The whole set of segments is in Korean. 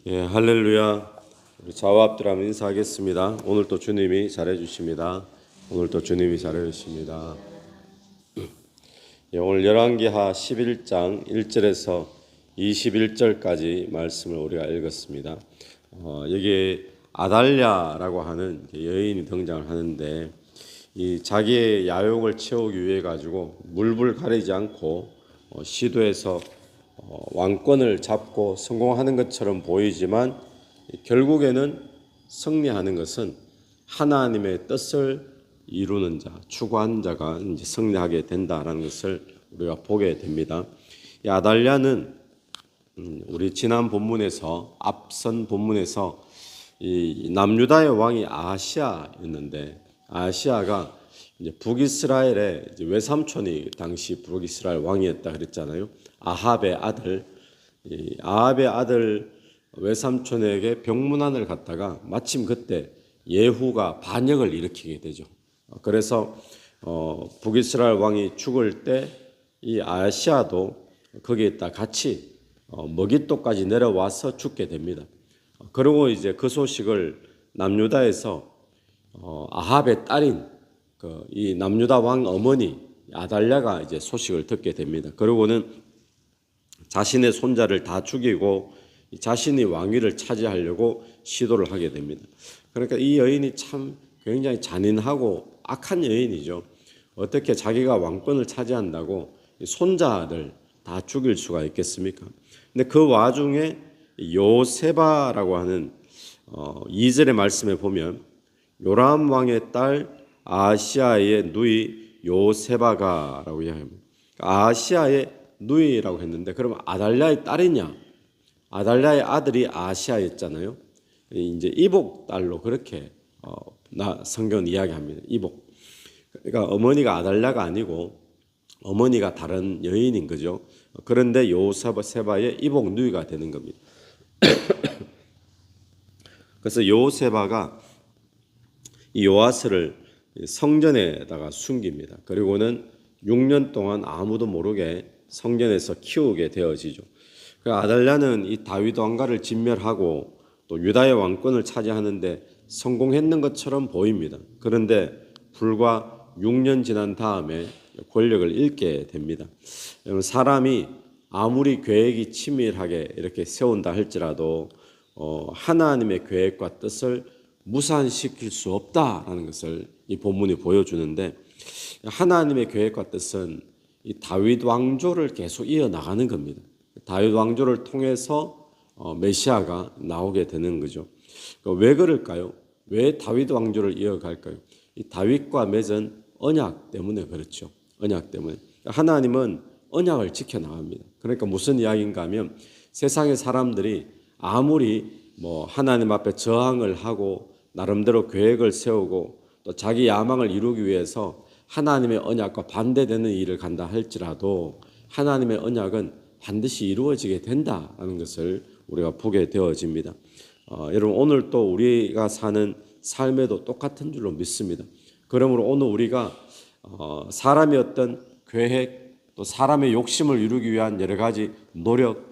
예, 할렐루야. 우리 좌와 앞들 한번 인사하겠습니다. 오늘 또 주님이 잘해 주십니다. 오늘 또 주님이 잘해 주십니다. 예, 오늘 열왕기하 11장 1절에서 21절까지 말씀을 우리가 읽었습니다. 여기에 아달랴라고 하는 여인이 등장을 하는데 이 자기의 야욕을 채우기 위해 가지고 물불 가리지 않고 시도해서 왕권을 잡고 성공하는 것처럼 보이지만 결국에는 승리하는 것은 하나님의 뜻을 이루는 자, 추구하는 자가 이제 승리하게 된다라는 것을 우리가 보게 됩니다. 이 아달랴는 우리 지난 본문에서 앞선 본문에서 이 남유다의 왕이 아하시아였는데 아하시아가 이제 북이스라엘의 이제 외삼촌이 당시 북이스라엘 왕이었다 그랬잖아요. 아합의 아들 외삼촌에게 병문안을 갖다가 마침 그때 예후가 반역을 일으키게 되죠. 그래서 북이스라엘 왕이 죽을 때 이 아하시아도 거기에 있다 같이 머깃도까지 내려와서 죽게 됩니다. 그리고 이제 그 소식을 남유다에서 아합의 딸인 이 남유다 왕 어머니 아달랴가 이제 소식을 듣게 됩니다. 그러고는 자신의 손자를 다 죽이고 자신이 왕위를 차지하려고 시도를 하게 됩니다. 그러니까 이 여인이 참 굉장히 잔인하고 악한 여인이죠. 어떻게 자기가 왕권을 차지한다고 손자를 다 죽일 수가 있겠습니까? 근데 그 와중에 요세바라고 하는 2절의 말씀에 보면 요람 왕의 딸 아하시아의 누이 요세바가라고 이야기합니다. 아하시아의 누이라고 했는데 그러면 아달랴의 딸이냐? 아달랴의 아들이 아하시아였잖아요. 이제 이복 딸로 그렇게 성경은 이야기합니다. 이복. 그러니까 어머니가 아달랴가 아니고 어머니가 다른 여인인 거죠. 그런데 요세바의 이복 누이가 되는 겁니다. 그래서 요세바가 이 요아스를 성전에다가 숨깁니다. 그리고는 6년 동안 아무도 모르게 성전에서 키우게 되어지죠. 아달랴는 이 다윗 왕가를 진멸하고 또 유다의 왕권을 차지하는데 성공했는 것처럼 보입니다. 그런데 불과 6년 지난 다음에 권력을 잃게 됩니다. 사람이 아무리 계획이 치밀하게 이렇게 세운다 할지라도 하나님의 계획과 뜻을 무산시킬 수 없다라는 것을 이 본문이 보여주는데 하나님의 계획과 뜻은 이 다윗 왕조를 계속 이어나가는 겁니다. 다윗 왕조를 통해서 메시아가 나오게 되는 거죠. 왜 그럴까요? 왜 다윗 왕조를 이어갈까요? 이 다윗과 맺은 언약 때문에 그렇죠. 언약 때문에. 하나님은 언약을 지켜나갑니다. 그러니까 무슨 이야기인가 하면 세상의 사람들이 아무리 하나님 앞에 저항을 하고 나름대로 계획을 세우고 또 자기 야망을 이루기 위해서 하나님의 언약과 반대되는 일을 간다 할지라도 하나님의 언약은 반드시 이루어지게 된다는 것을 우리가 보게 되어집니다. 여러분 오늘 또 우리가 사는 삶에도 똑같은 줄로 믿습니다. 그러므로 오늘 우리가 사람의 어떤 계획 또 사람의 욕심을 이루기 위한 여러 가지 노력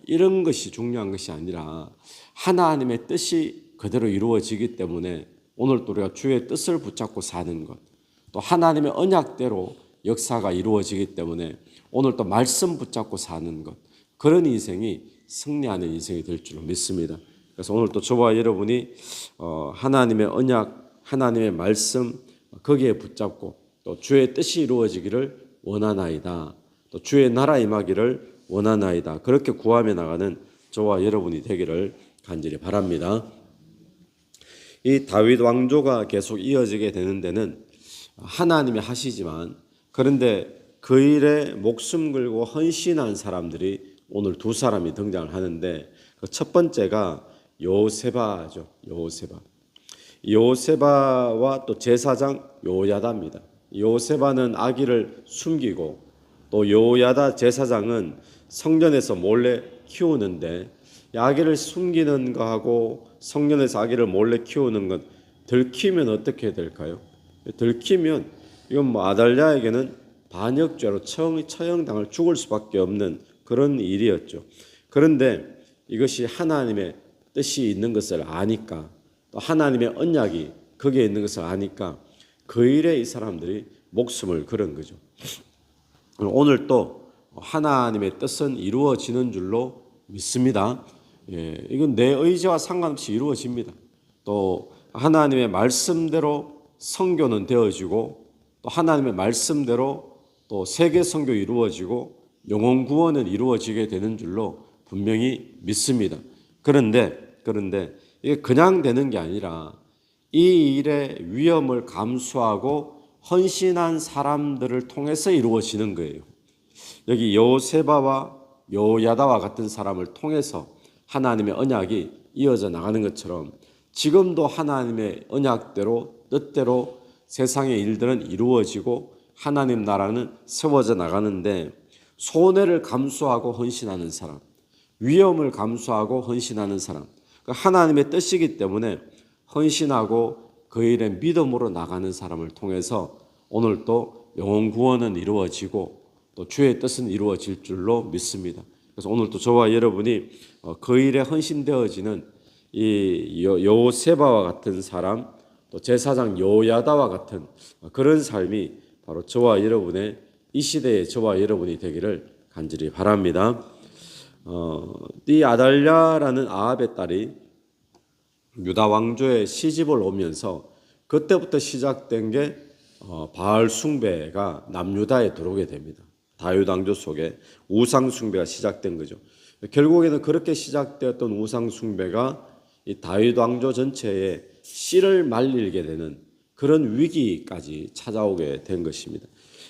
이런 것이 중요한 것이 아니라 하나님의 뜻이 그대로 이루어지기 때문에 오늘 또 우리가 주의 뜻을 붙잡고 사는 것 또 하나님의 언약대로 역사가 이루어지기 때문에 오늘 또 말씀 붙잡고 사는 것 그런 인생이 승리하는 인생이 될 줄로 믿습니다. 그래서 오늘 또 저와 여러분이 하나님의 언약, 하나님의 말씀 거기에 붙잡고 또 주의 뜻이 이루어지기를 원하나이다. 또 주의 나라 임하기를 원하나이다. 그렇게 구하며 나가는 저와 여러분이 되기를 간절히 바랍니다. 이 다윗 왕조가 계속 이어지게 되는 데는 하나님이 하시지만 그런데 그 일에 목숨 걸고 헌신한 사람들이 오늘 두 사람이 등장을 하는데 그 첫 번째가 요세바죠. 요세바와 또 제사장 요야다입니다. 요세바는 아기를 숨기고 또 요야다 제사장은 성전에서 몰래 키우는데 아기를 숨기는 거하고 성전에서 아기를 몰래 키우는 건 들키면 어떻게 될까요? 들키면 이건 아달랴에게는 반역죄로 처형당할 죽을 수밖에 없는 그런 일이었죠. 그런데 이것이 하나님의 뜻이 있는 것을 아니까, 또 하나님의 언약이 거기에 있는 것을 아니까 그 일에 이 사람들이 목숨을 걸은 거죠. 오늘 또 하나님의 뜻은 이루어지는 줄로 믿습니다. 이건 내 의지와 상관없이 이루어집니다. 또 하나님의 말씀대로 선교는 되어지고, 또 하나님의 말씀대로 또 세계 선교 이루어지고 영혼 구원은 이루어지게 되는 줄로 분명히 믿습니다. 그런데 이게 그냥 되는 게 아니라 이 일의 위험을 감수하고 헌신한 사람들을 통해서 이루어지는 거예요. 여기 여호세바와 여호야다와 같은 사람을 통해서 하나님의 언약이 이어져 나가는 것처럼 지금도 하나님의 언약대로 뜻대로 세상의 일들은 이루어지고 하나님 나라는 세워져 나가는데, 손해를 감수하고 헌신하는 사람, 위험을 감수하고 헌신하는 사람, 하나님의 뜻이기 때문에 헌신하고 그 일에 믿음으로 나가는 사람을 통해서 오늘 또 영혼 구원은 이루어지고 또 주의 뜻은 이루어질 줄로 믿습니다. 그래서 오늘 또 저와 여러분이 그 일에 헌신되어지는 이 여호세바와 같은 사람, 또 제사장 여호야다와 같은 그런 삶이 바로 저와 여러분의 이 시대의 저와 여러분이 되기를 간절히 바랍니다. 이 아달랴라는 아합의 딸이 유다 왕조의 시집을 오면서 그때부터 시작된 게 바알 숭배가 남유다에 들어오게 됩니다. 다윗 왕조 속에 우상 숭배가 시작된 거죠. 결국에는 그렇게 시작되었던 우상 숭배가 이 다윗 왕조 전체에 씨를 말리게 되는 그런 위기까지 찾아오게 된 것입니다.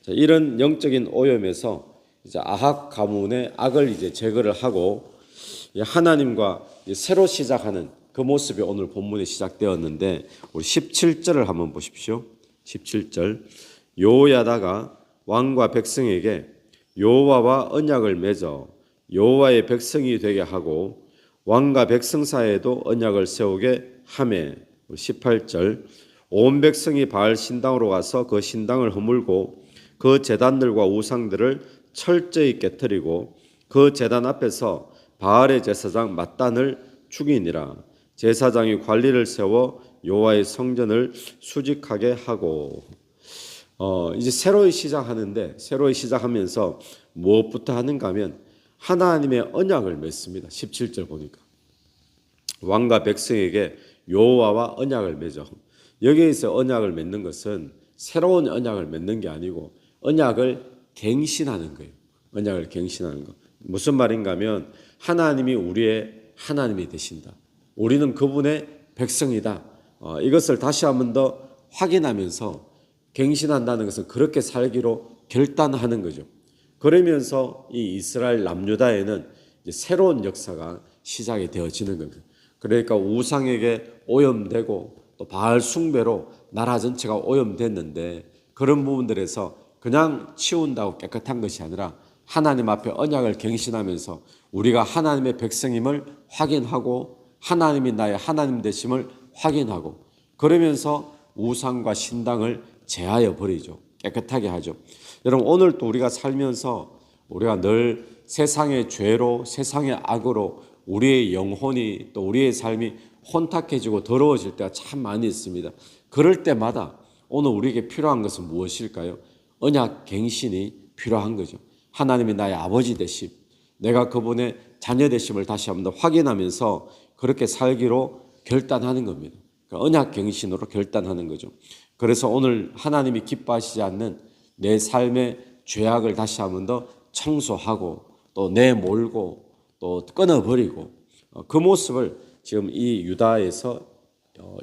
자, 이런 영적인 오염에서 이제 아합 가문의 악을 이제 제거를 하고 하나님과 새로 시작하는 그 모습이 오늘 본문에 시작되었는데, 우리 17절을 한번 보십시오. 17절. 여호야다가 왕과 백성에게 여호와와 언약을 맺어 여호와의 백성이 되게 하고 왕과 백성 사이에도 언약을 세우게 하매. 18절. 온 백성이 바알 신당으로 가서 그 신당을 허물고 그 제단들과 우상들을 철저히 깨뜨리고 그 제단 앞에서 바알의 제사장 mat단을 죽이니라. 제사장이 관리를 세워 여호와의 성전을 수직하게 하고. 이제 새로이 시작하면서 무엇부터 하는가 하면 하나님의 언약을 맺습니다. 17절 보니까 왕과 백성에게 여호와와 언약을 맺어. 여기에서 언약을 맺는 것은 새로운 언약을 맺는 게 아니고 언약을 갱신하는 거예요. 언약을 갱신하는 거. 무슨 말인가 하면 하나님이 우리의 하나님이 되신다. 우리는 그분의 백성이다. 이것을 다시 한 번 더 확인하면서 갱신한다는 것은 그렇게 살기로 결단하는 거죠. 그러면서 이 이스라엘 남유다에는 이제 새로운 역사가 시작이 되어지는 겁니다. 그러니까 우상에게 오염되고 또 바알 숭배로 나라 전체가 오염됐는데, 그런 부분들에서 그냥 치운다고 깨끗한 것이 아니라 하나님 앞에 언약을 갱신하면서 우리가 하나님의 백성임을 확인하고 하나님이 나의 하나님 되심을 확인하고, 그러면서 우상과 신당을 제하여 버리죠. 깨끗하게 하죠. 여러분, 오늘 또 우리가 살면서 우리가 늘 세상의 죄로, 세상의 악으로 우리의 영혼이 또 우리의 삶이 혼탁해지고 더러워질 때가 참 많이 있습니다. 그럴 때마다 오늘 우리에게 필요한 것은 무엇일까요? 언약 갱신이 필요한 거죠. 하나님이 나의 아버지 되심, 내가 그분의 자녀 되심을 다시 한번 더 확인하면서 그렇게 살기로 결단하는 겁니다. 그러니까 언약 갱신으로 결단하는 거죠. 그래서 오늘 하나님이 기뻐하시지 않는 내 삶의 죄악을 다시 한번 더 청소하고 또 내몰고 또 끊어버리고, 그 모습을 지금 이 유다에서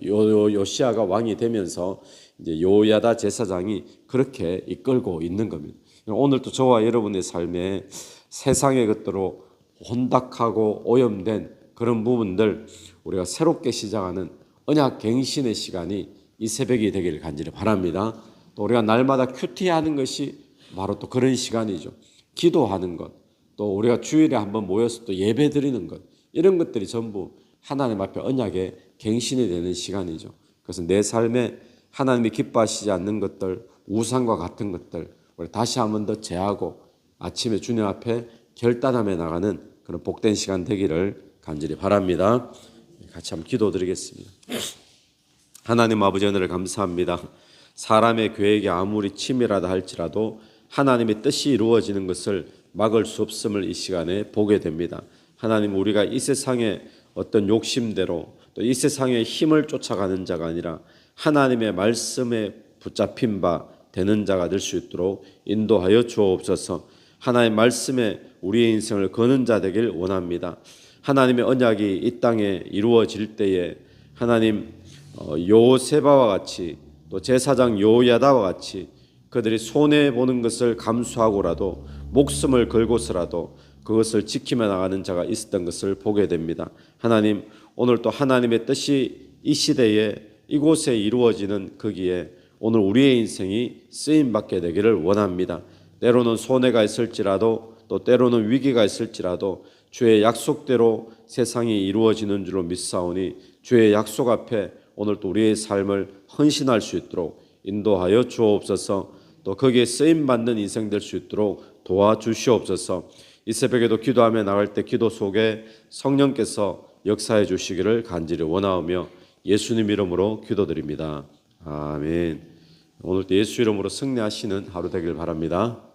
요시아가 왕이 되면서 이제 여호야다 제사장이 그렇게 이끌고 있는 겁니다. 오늘도 저와 여러분의 삶에 세상의 것들로 혼탁하고 오염된 그런 부분들, 우리가 새롭게 시작하는 언약 갱신의 시간이 이 새벽이 되기를 간절히 바랍니다. 또 우리가 날마다 큐티하는 것이 바로 또 그런 시간이죠. 기도하는 것, 또 우리가 주일에 한번 모여서 또 예배 드리는 것, 이런 것들이 전부 하나님 앞에 언약의 갱신이 되는 시간이죠. 그래서 내 삶에 하나님이 기뻐하시지 않는 것들, 우상과 같은 것들, 우리 다시 한번 더 제하고 아침에 주님 앞에 결단하며 나가는 그런 복된 시간 되기를 간절히 바랍니다. 같이 한번 기도드리겠습니다. 하나님 아버지 은혜를 감사합니다. 사람의 계획이 아무리 치밀하다 할지라도 하나님의 뜻이 이루어지는 것을 막을 수 없음을 이 시간에 보게 됩니다. 하나님, 우리가 이 세상의 어떤 욕심대로 또 이 세상의 힘을 쫓아가는 자가 아니라 하나님의 말씀에 붙잡힌 바 되는 자가 될 수 있도록 인도하여 주옵소서. 하나님의 말씀에 우리의 인생을 거는 자 되길 원합니다. 하나님의 언약이 이 땅에 이루어질 때에 하나님 요세바와 같이 또 제사장 요야다와 같이 그들이 손해보는 것을 감수하고라도 목숨을 걸고서라도 그것을 지키며 나가는 자가 있었던 것을 보게 됩니다. 하나님, 오늘 또 하나님의 뜻이 이 시대에 이곳에 이루어지는 거기에 오늘 우리의 인생이 쓰임받게 되기를 원합니다. 때로는 손해가 있을지라도 또 때로는 위기가 있을지라도 주의 약속대로 세상이 이루어지는 줄로 믿사오니 주의 약속 앞에 오늘 또 우리의 삶을 헌신할 수 있도록 인도하여 주옵소서. 또 거기에 쓰임받는 인생 될 수 있도록 도와주시옵소서. 이 새벽에도 기도하며 나갈 때 기도 속에 성령께서 역사해 주시기를 간절히 원하오며 예수님 이름으로 기도드립니다. 아멘. 오늘도 예수 이름으로 승리하시는 하루 되길 바랍니다.